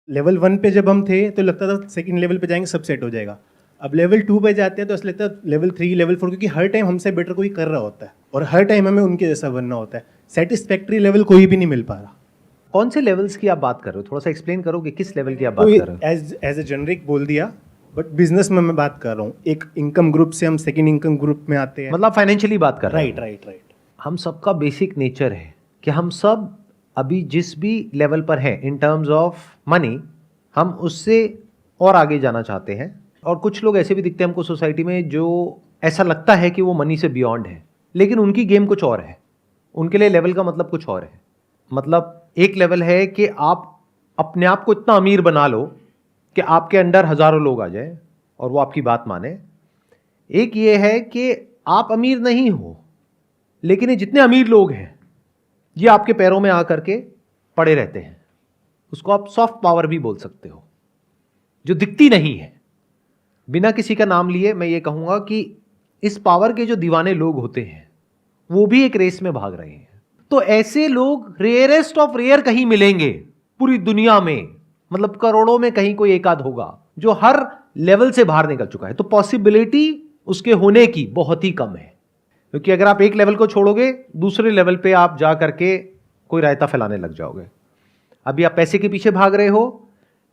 Level 1 पे जब हम थे तो लगता था सेकंड लेवल पे जाएंगे सब सेट हो जाएगा। अब लेवल 2 पे जाते हैं तो ऐसा लगता है लेवल 3 लेवल 4, क्योंकि हर टाइम हमसे बेटर कोई कर रहा होता है और हर टाइम हमें उनके जैसा बनना होता है। सेटिस्फैक्ट्री लेवल कोई भी नहीं मिल पा रहा। कौन से लेवल्स की आप बात कर रहे हो, थोड़ा सा एक्सप्लेन करोगे किस लेवल की आप तो बात कर रहे हो? एज ए जेनरिक बोल दिया, बट बिजनेस में मैं बात कर रहा हूँ। एक इनकम ग्रुप से हम सेकंड इनकम ग्रुप में आते हैं। मतलब फाइनेंशियली बात कर रहे हो? Right right right. हम सबका बेसिक नेचर है कि हम सब अभी जिस भी लेवल पर हैं इन टर्म्स ऑफ मनी, हम उससे और आगे जाना चाहते हैं। और कुछ लोग ऐसे भी दिखते हैं हमको सोसाइटी में जो ऐसा लगता है कि वो मनी से बियॉन्ड है, लेकिन उनकी गेम कुछ और है। उनके लिए लेवल का मतलब कुछ और है। मतलब एक लेवल है कि आप अपने आप को इतना अमीर बना लो कि आपके अंडर हजारों लोग आ जाए और वो आपकी बात माने। एक ये है कि आप अमीर नहीं हो, लेकिन ये जितने अमीर लोग हैं ये आपके पैरों में आकर के पड़े रहते हैं। उसको आप सॉफ्ट पावर भी बोल सकते हो, जो दिखती नहीं है। बिना किसी का नाम लिए मैं ये कहूंगा कि इस पावर के जो दीवाने लोग होते हैं वो भी एक रेस में भाग रहे हैं। तो ऐसे लोग रेयरेस्ट ऑफ रेयर कहीं मिलेंगे पूरी दुनिया में, मतलब करोड़ों में कहीं कोई एक आध होगा जो हर लेवल से बाहर निकल चुका है। तो पॉसिबिलिटी उसके होने की बहुत ही कम है, क्योंकि अगर आप एक लेवल को छोड़ोगे दूसरे लेवल पे आप जा करके कोई रायता फैलाने लग जाओगे। अभी आप पैसे के पीछे भाग रहे हो,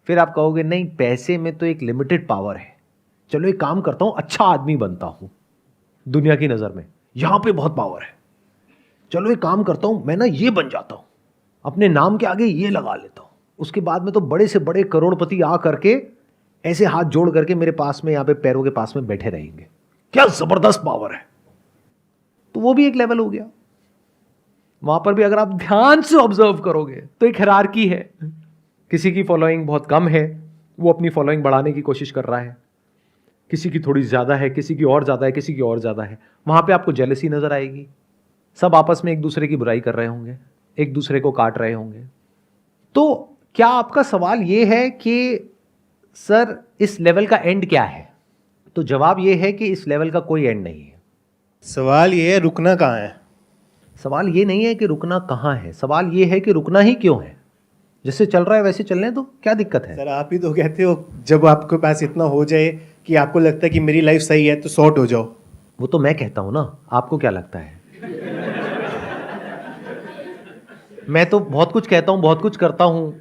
फिर आप कहोगे नहीं पैसे में तो एक लिमिटेड पावर है, चलो एक काम करता हूं अच्छा आदमी बनता हूं दुनिया की नजर में, यहां पे बहुत पावर है। चलो एक काम करता हूं मैं ना ये बन जाता हूं, अपने नाम के आगे ये लगा लेता हूं, उसके बाद में तो बड़े से बड़े करोड़पति आ करके ऐसे हाथ जोड़ करके मेरे पास में यहां पे पैरों के पास में बैठे रहेंगे। क्या जबरदस्त पावर है। तो वो भी एक लेवल हो गया। वहां पर भी अगर आप ध्यान से ऑब्जर्व करोगे तो एक हायरार्की है। किसी की फॉलोइंग बहुत कम है, वो अपनी फॉलोइंग बढ़ाने की कोशिश कर रहा है। किसी की थोड़ी ज्यादा है, किसी की और ज्यादा है, किसी की और ज्यादा है। वहां पे आपको जेलसी नजर आएगी। सब आपस में एक दूसरे की बुराई कर रहे होंगे, एक दूसरे को काट रहे होंगे। तो क्या आपका सवाल यह है कि सर इस लेवल का एंड क्या है? तो जवाब यह है कि इस लेवल का कोई एंड नहीं है। सवाल ये है रुकना कहाँ है। सवाल ये नहीं है कि रुकना कहाँ है, सवाल ये है कि रुकना ही क्यों है। जैसे चल रहा है वैसे चलने तो क्या दिक्कत है? सर आप ही तो कहते हो जब आपके पास इतना हो जाए कि आपको लगता है कि मेरी लाइफ सही है तो सॉर्ट हो जाओ। वो तो मैं कहता हूं ना, आपको क्या लगता है? मैं तो बहुत कुछ कहता हूं, बहुत कुछ करता हूं,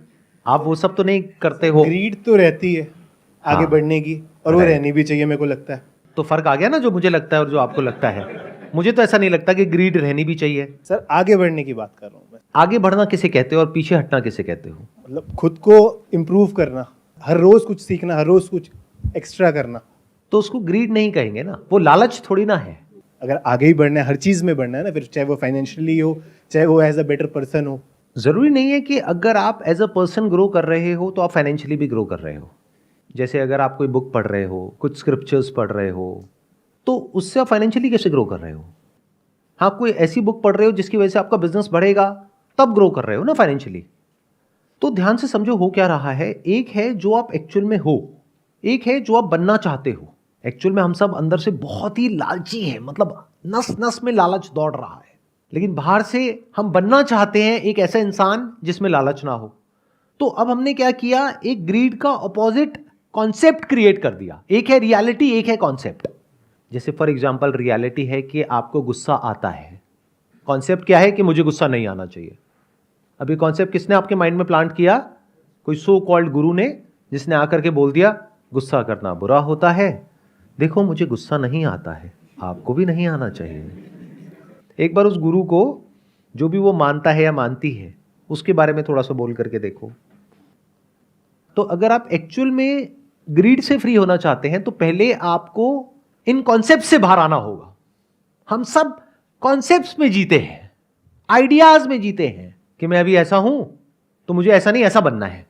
आप वो सब तो नहीं करते हो। ग्रीड तो रहती है आगे हाँ, बढ़ने की, और वो रहनी भी चाहिए मेरे को लगता है। तो फर्क आ गया ना, जो मुझे लगता है और जो आपको लगता है। मुझे तो ऐसा नहीं लगता कि ग्रीड रहनी भी चाहिए। सर आगे बढ़ने की बात कर रहा हूँ मैं। आगे बढ़ना किसे कहते हो और पीछे हटना किसे कहते हो? मतलब खुद को इम्प्रूव करना, हर रोज कुछ सीखना, हर रोज कुछ एक्स्ट्रा करना। तो उसको ग्रीड नहीं कहेंगे ना, वो लालच थोड़ी ना है। अगर आगे ही बढ़ना है, हर चीज में बढ़ना है ना, फिर चाहे वो फाइनेंशियली हो, चाहे वो एज अ बेटर पर्सन हो। जरूरी नहीं है कि अगर आप एज अ पर्सन ग्रो कर रहे हो तो आप फाइनेंशियली भी ग्रो कर रहे हो। जैसे अगर आप कोई बुक पढ़ रहे हो, कुछ स्क्रिप्चर्स पढ़ रहे हो, तो उससे आप फाइनेंशियली कैसे ग्रो कर रहे हो? हाँ, कोई ऐसी बुक पढ़ रहे हो जिसकी वजह से आपका बिजनेस बढ़ेगा, तब ग्रो कर रहे हो ना फाइनेंशियली। तो ध्यान से समझो हो क्या रहा है। एक है जो आप एक्चुअल में हो, एक है जो आप बनना चाहते हो। एक्चुअल में हम सब अंदर से बहुत ही लालची हैं, मतलब नस नस में लालच दौड़ रहा है, लेकिन बाहर से हम बनना चाहते हैं एक ऐसा इंसान जिसमें लालच ना हो। तो अब हमने क्या किया, एक ग्रीड का ऑपोजिट कॉन्सेप्ट क्रिएट कर दिया। एक है रियलिटी, एक है कॉन्सेप्ट। जैसे फॉर एग्जांपल रियलिटी है कि आपको गुस्सा आता है, कॉन्सेप्ट क्या है कि मुझे गुस्सा नहीं आना चाहिए। अभी कॉन्सेप्ट किसने आपके माइंड में प्लांट किया? कोई सो कॉल्ड गुरु ने, जिसने आकर के बोल दिया गुस्सा करना बुरा होता है, देखो मुझे गुस्सा नहीं आता है, आपको भी नहीं आना चाहिए। एक बार उस गुरु को, जो भी वो मानता है या मानती है, उसके बारे में थोड़ा सा बोल करके देखो। तो अगर आप एक्चुअल में ग्रीड से फ्री होना चाहते हैं तो पहले आपको इन कॉन्सेप्ट से बाहर आना होगा। हम सब कॉन्सेप्ट्स में जीते हैं, आइडियाज में जीते हैं कि मैं अभी ऐसा हूं तो मुझे ऐसा नहीं ऐसा बनना है।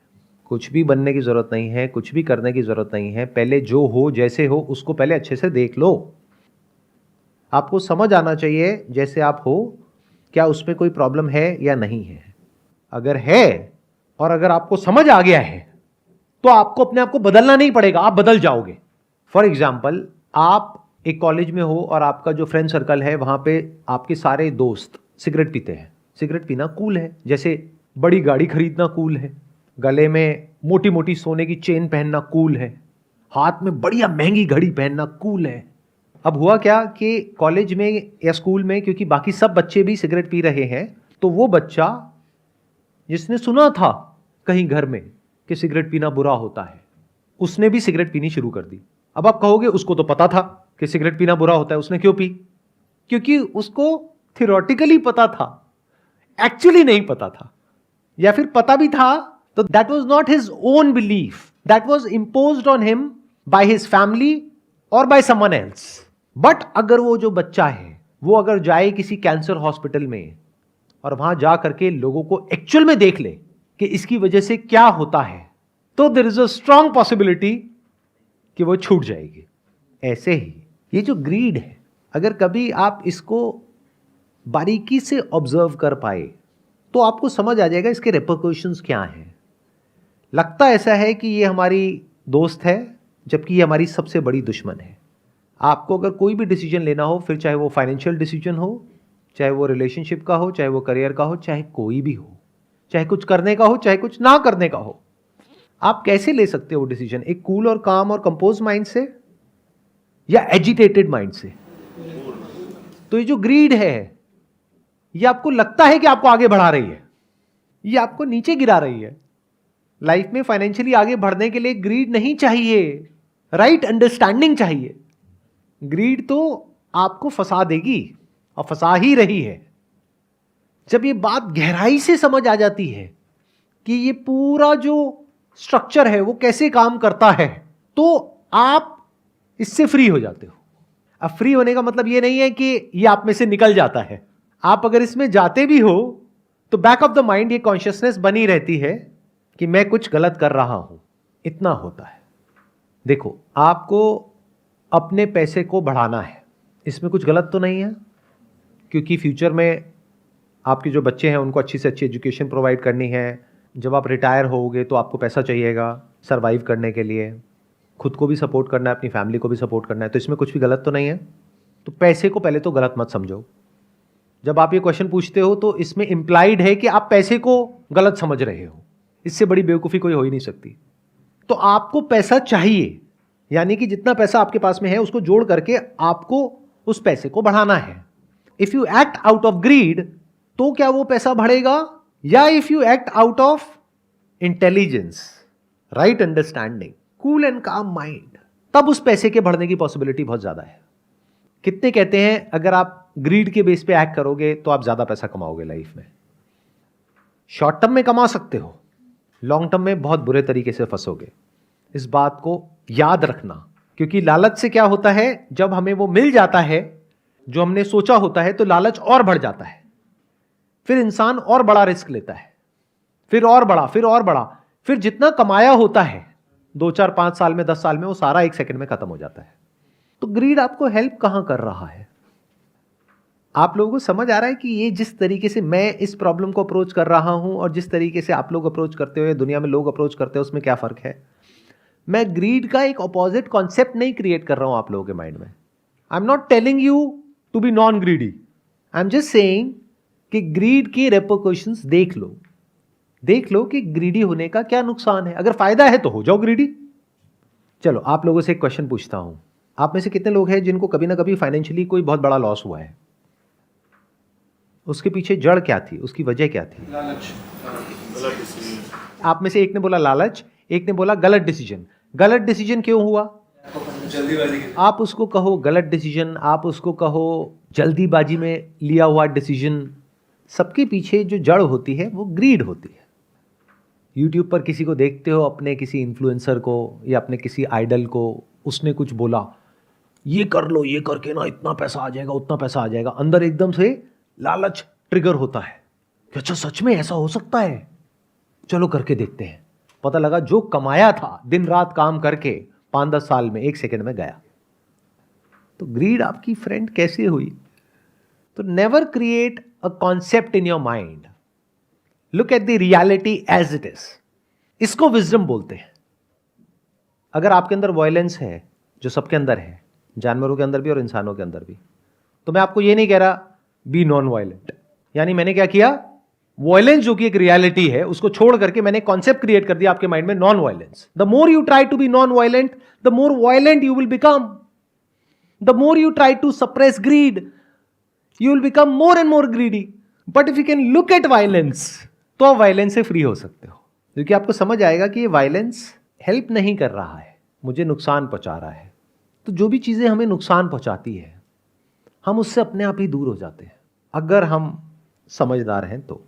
कुछ भी बनने की जरूरत नहीं है, कुछ भी करने की जरूरत नहीं है। पहले जो हो जैसे हो उसको पहले अच्छे से देख लो। आपको समझ आना चाहिए जैसे आप हो, क्या उसमें कोई प्रॉब्लम है या नहीं है। अगर है और अगर आपको समझ आ गया है तो आपको अपने आप को बदलना नहीं पड़ेगा, आप बदल जाओगे। फॉर एग्जाम्पल, आप एक कॉलेज में हो और आपका जो फ्रेंड सर्कल है वहां पे आपके सारे दोस्त सिगरेट पीते हैं। सिगरेट पीना कूल है, जैसे बड़ी गाड़ी खरीदना कूल है, गले में मोटी मोटी सोने की चेन पहनना कूल है, हाथ में बढ़िया महंगी घड़ी पहनना कूल है। अब हुआ क्या कि कॉलेज में या स्कूल में, क्योंकि बाकी सब बच्चे भी सिगरेट पी रहे हैं, तो वो बच्चा जिसने सुना था कहीं घर में कि सिगरेट पीना बुरा होता है, उसने भी सिगरेट पीनी शुरू कर दी। अब आप कहोगे उसको तो पता था कि सिगरेट पीना बुरा होता है, उसने क्यों पी? क्योंकि उसको थियोरेटिकली पता था, एक्चुअली नहीं पता था, या फिर पता भी था तो that was not his own belief, that was imposed on him by his family और बाय समवन एल्स। बट अगर वो जो बच्चा है वो अगर जाए किसी कैंसर हॉस्पिटल में और वहां जा करके लोगों को एक्चुअल में देख ले कि इसकी वजह से क्या होता है, तो there is a strong possibility कि वो छूट जाएगी। ऐसे ही ये जो ग्रीड है, अगर कभी आप इसको बारीकी से ऑब्जर्व कर पाए तो आपको समझ आ जाएगा इसके रिपरकशंस क्या हैं। लगता ऐसा है कि ये हमारी दोस्त है, जबकि ये हमारी सबसे बड़ी दुश्मन है। आपको अगर कोई भी डिसीजन लेना हो, फिर चाहे वो फाइनेंशियल डिसीजन हो, चाहे वो रिलेशनशिप का हो, चाहे वो करियर का हो, चाहे कोई भी हो, चाहे कुछ करने का हो, चाहे कुछ ना करने का हो, आप कैसे ले सकते हो डिसीजन? एक कूल और काम और कंपोज माइंड से या एजिटेटेड माइंड से? तो ये जो ग्रीड है, ये आपको लगता है कि आपको आगे बढ़ा रही है, ये आपको नीचे गिरा रही है। लाइफ में फाइनेंशियली आगे बढ़ने के लिए ग्रीड नहीं चाहिए, राइट अंडरस्टैंडिंग चाहिए। ग्रीड तो आपको फंसा देगी और फंसा ही रही है। जब ये बात गहराई से समझ आ जाती है कि ये पूरा जो स्ट्रक्चर है वो कैसे काम करता है, तो आप इससे फ्री हो जाते हो। अब फ्री होने का मतलब ये नहीं है कि ये आप में से निकल जाता है। आप अगर इसमें जाते भी हो तो बैक ऑफ द माइंड ये कॉन्शियसनेस बनी रहती है कि मैं कुछ गलत कर रहा हूं। इतना होता है। देखो, आपको अपने पैसे को बढ़ाना है, इसमें कुछ गलत तो नहीं है, क्योंकि फ्यूचर में आपके जो बच्चे हैं उनको अच्छी से अच्छी एजुकेशन प्रोवाइड करनी है। जब आप रिटायर होगे तो आपको पैसा चाहिएगा सर्वाइव करने के लिए, खुद को भी सपोर्ट करना है, अपनी फैमिली को भी सपोर्ट करना है, तो इसमें कुछ भी गलत तो नहीं है। तो पैसे को पहले तो गलत मत समझो। जब आप ये क्वेश्चन पूछते हो तो इसमें इम्प्लाइड है कि आप पैसे को गलत समझ रहे हो। इससे बड़ी बेवकूफ़ी कोई हो ही नहीं सकती। तो आपको पैसा चाहिए, यानी कि जितना पैसा आपके पास में है उसको जोड़ करके आपको उस पैसे को बढ़ाना है। If you act out of greed तो क्या वो पैसा बढ़ेगा, या if you act out of intelligence, right understanding, cool and calm mind, तब उस पैसे के बढ़ने की पॉसिबिलिटी बहुत ज्यादा है। कितने कहते हैं अगर आप ग्रीड के बेस पे एक्ट करोगे तो आप ज्यादा पैसा कमाओगे लाइफ में। शॉर्ट टर्म में कमा सकते हो, लॉन्ग टर्म में बहुत बुरे तरीके से फंसोगे। इस बात को याद रखना, क्योंकि लालच से क्या होता है, जब हमें वो मिल जाता है जो हमने सोचा होता है तो लालच और बढ़ जाता है। फिर इंसान और बड़ा रिस्क लेता है, फिर और बड़ा, फिर और बड़ा, फिर जितना कमाया होता है 2, 4, 5 साल में, 10 साल में, वो सारा 1 सेकंड में खत्म हो जाता है। तो ग्रीड आपको हेल्प कहां कर रहा है? आप लोगों को समझ आ रहा है कि ये जिस तरीके से मैं इस प्रॉब्लम को अप्रोच कर रहा हूं और जिस तरीके से आप लोग अप्रोच करते हो, दुनिया में लोग अप्रोच करते हो, उसमें क्या फर्क है? मैं ग्रीड का एक ऑपोजिट कॉन्सेप्ट नहीं क्रिएट कर रहा हूं आप लोगों के माइंड में। I am not telling you to be non greedy, I am just saying कि ग्रीड की रेपरकशंस देख लो कि ग्रीडी होने का क्या नुकसान है। अगर फायदा है तो हो जाओ ग्रीडी। चलो, आप लोगों से एक क्वेश्चन पूछता हूं, आप में से कितने लोग हैं जिनको कभी ना कभी फाइनेंशियली कोई बहुत बड़ा लॉस हुआ है? उसके पीछे जड़ क्या थी, उसकी वजह क्या थी? लालच, गलत डिसीजन। आप में से एक ने बोला लालच, एक ने बोला गलत डिसीजन। गलत डिसीजन क्यों हुआ? जल्दीबाजी। आप उसको कहो गलत डिसीजन, आप उसको कहो जल्दीबाजी में लिया हुआ डिसीजन, सबके पीछे जो जड़ होती है वो ग्रीड होती है। यूट्यूब पर किसी को देखते हो, अपने किसी इन्फ्लुएंसर को या अपने किसी आइडल को, उसने कुछ बोला, ये कर लो, ये करके ना इतना पैसा आ जाएगा, उतना पैसा आ जाएगा, अंदर एकदम से लालच ट्रिगर होता है कि अच्छा सच में ऐसा हो सकता है, चलो करके देखते हैं। पता लगा जो कमाया था दिन रात काम करके 5-10 साल में 1 सेकंड में गया। तो ग्रीड आपकी फ्रेंड कैसे हुई? तो never create a concept in your mind, look at the reality as it is. इसको विजडम बोलते हैं। अगर आपके अंदर वायलेंस है, जो सबके अंदर है, जानवरों के अंदर भी और इंसानों के अंदर भी, तो मैं आपको ये नहीं कह रहा बी नॉन वायलेंट। यानी मैंने क्या किया, वायलेंस जो कि एक रियलिटी है उसको छोड़ करके मैंने कॉन्सेप्ट क्रिएट कर दिया आपके माइंड में non violence. The more you try to be non violent the more violent you will become. The more you try to suppress greed you will become more and more greedy. But if you can look at violence तो आप violence से free हो सकते हो, क्योंकि आपको समझ आएगा कि ये वायलेंस हेल्प नहीं कर रहा है, मुझे नुकसान पहुंचा रहा है. तो जो भी चीजें हमें नुकसान पहुंचाती है हम उससे अपने आप ही दूर हो जाते हैं अगर हम समझदार हैं तो.